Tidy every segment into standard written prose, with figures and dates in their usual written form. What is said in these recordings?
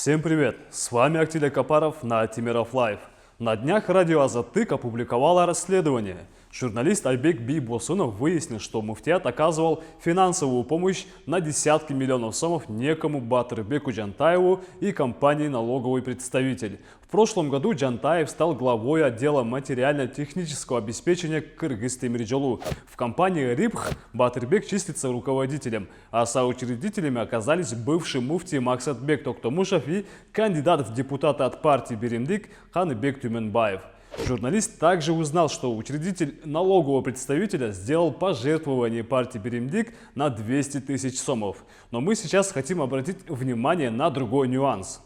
Всем привет! С вами Актилия Капаров на Тимиров Лайв. На днях радио Азаттык опубликовало расследование. Журналист Айбек Бибосунов выяснил, что муфтият оказывал финансовую помощь на десятки миллионов сомов некому Батырбеку Джантаеву и компании «Налоговый представитель». В прошлом году Джантаев стал главой отдела материально-технического обеспечения Кыргыз-Темиржолу. В компании РИПХ Батырбек числится руководителем, а соучредителями оказались бывший муфтий Максатбек Токтомушев и кандидат в депутаты от партии Беримдик Ханыбек Тюменбаев. Журналист также узнал, что учредитель налогового представителя сделал пожертвование партии Беримдик на 200 тысяч сомов. Но мы сейчас хотим обратить внимание на другой нюанс.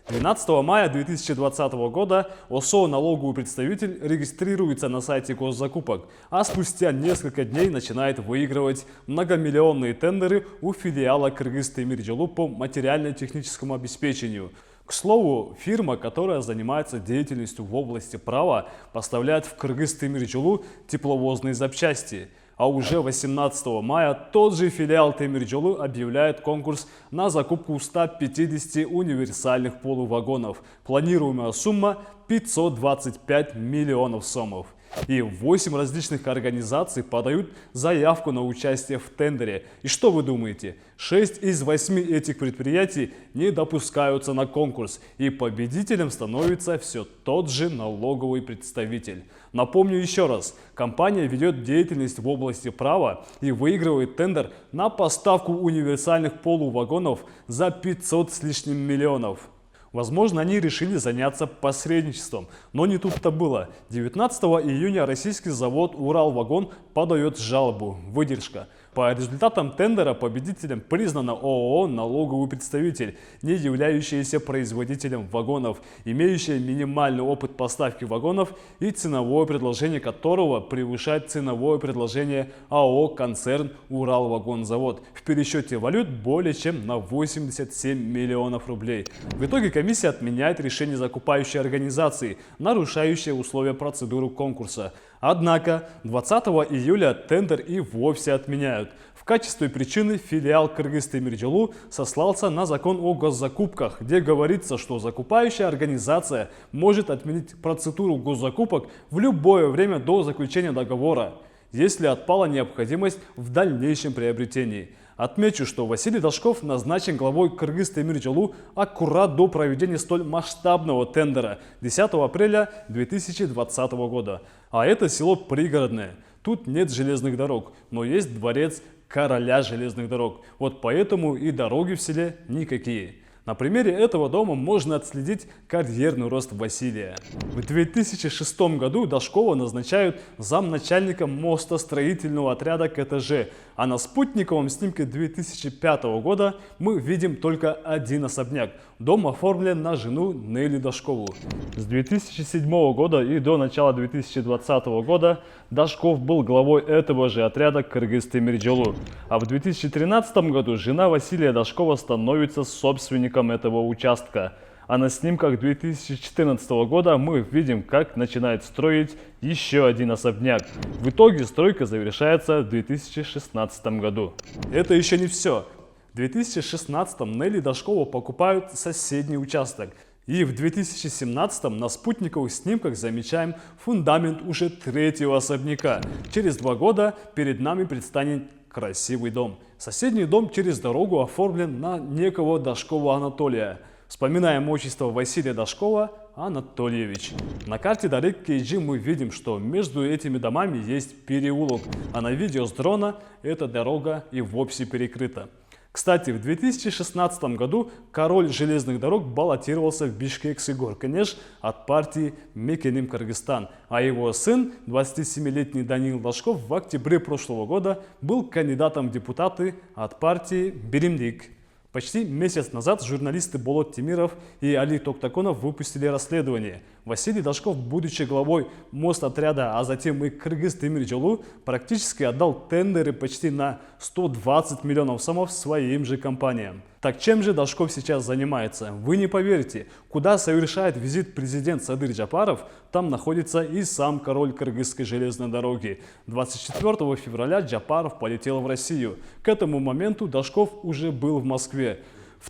12 мая 2020 года ОСО «Налоговый представитель» регистрируется на сайте госзакупок, а спустя несколько дней начинает выигрывать многомиллионные тендеры у филиала Кыргыз-Темиржолу по материально-техническому обеспечению. К слову, фирма, которая занимается деятельностью в области права, поставляет в Кыргыз-Темиржолу тепловозные запчасти. А уже 18 мая тот же филиал Темиржолу объявляет конкурс на закупку 150 универсальных полувагонов. Планируемая сумма 525 миллионов сомов. И 8 различных организаций подают заявку на участие в тендере. И что вы думаете? 6 из 8 этих предприятий не допускаются на конкурс. И победителем становится все тот же налоговый представитель. Напомню еще раз, компания ведет деятельность в области права и выигрывает тендер на поставку универсальных полувагонов за 500 с лишним миллионов. Возможно, они решили заняться посредничеством, но не тут-то было. 19 июня российский завод «Уралвагон» подает жалобу. Выдержка. По результатам тендера победителем признано ООО «Налоговый представитель», не являющееся производителем вагонов, имеющее минимальный опыт поставки вагонов и ценовое предложение которого превышает ценовое предложение АО «Концерн Уралвагонзавод» в пересчете валют более чем на 87 миллионов рублей. В итоге комиссия отменяет решение закупающей организации, нарушающее условия процедуры конкурса. Однако 20 июля тендер и вовсе отменяют. В качестве причины филиал Кыргыз-Темиржолу сослался на закон о госзакупках, где говорится, что закупающая организация может отменить процедуру госзакупок в любое время до заключения договора, если отпала необходимость в дальнейшем приобретении. Отмечу, что Василий Дашков назначен главой Кыргыз-Темиржолу аккурат до проведения столь масштабного тендера 10 апреля 2020 года. А это село пригородное. Тут нет железных дорог, но есть дворец короля железных дорог. Вот поэтому и дороги в селе никакие. На примере этого дома можно отследить карьерный рост Василия. В 2006 году Дашкова назначают замначальником мостостроительного отряда КТЖ, а на спутниковом снимке 2005 года мы видим только один особняк. Дом оформлен на жену Нелли Дашкову. С 2007 года и до начала 2020 года Дашков был главой этого же отряда Кыргыз-Темиржолу. А в 2013 году жена Василия Дашкова становится собственником этого участка. А на снимках 2014 года мы видим, как начинает строить еще один особняк. В итоге стройка завершается в 2016 году. Это еще не все. В 2016 Нелли Дашкова покупают соседний участок. И в 2017 на спутниковых снимках замечаем фундамент уже третьего особняка. Через 2 года перед нами предстанет красивый дом. Соседний дом через дорогу оформлен на некого Дашкова Анатолия. Вспоминаем отчество Василия Дашкова Анатольевич. На карте Дарек KG мы видим, что между этими домами есть переулок, а на видео с дрона эта дорога и вовсе перекрыта. Кстати, в 2016 году король железных дорог баллотировался в Бишкекский горконеж от партии Мекеним Кыргызстан, а его сын, 27-летний Даниил Дашков, в октябре прошлого года был кандидатом в депутаты от партии Беримдик. Почти месяц назад журналисты Болот Темиров и Али Токтаконов выпустили расследование. Василий Дашков, будучи главой мостотряда, а затем и Кыргыз-Темиржолу, практически отдал тендеры почти на 120 миллионов сомов своим же компаниям. Так чем же Дашков сейчас занимается? Вы не поверите, куда совершает визит президент Садыр Джапаров, там находится и сам король Кыргызской железной дороги. 24 февраля Джапаров полетел в Россию. К этому моменту Дашков уже был в Москве.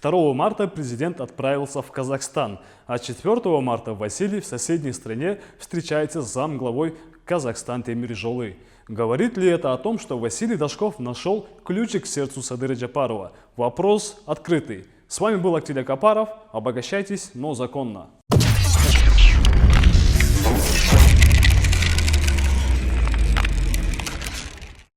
2 марта президент отправился в Казахстан, а 4 марта Василий в соседней стране встречается с замглавой Казахстан Темиржолы. Говорит ли это о том, что Василий Дашков нашел ключик к сердцу Садыра Джапарова? Вопрос открытый. С вами был Актилия Капаров. Обогащайтесь, но законно.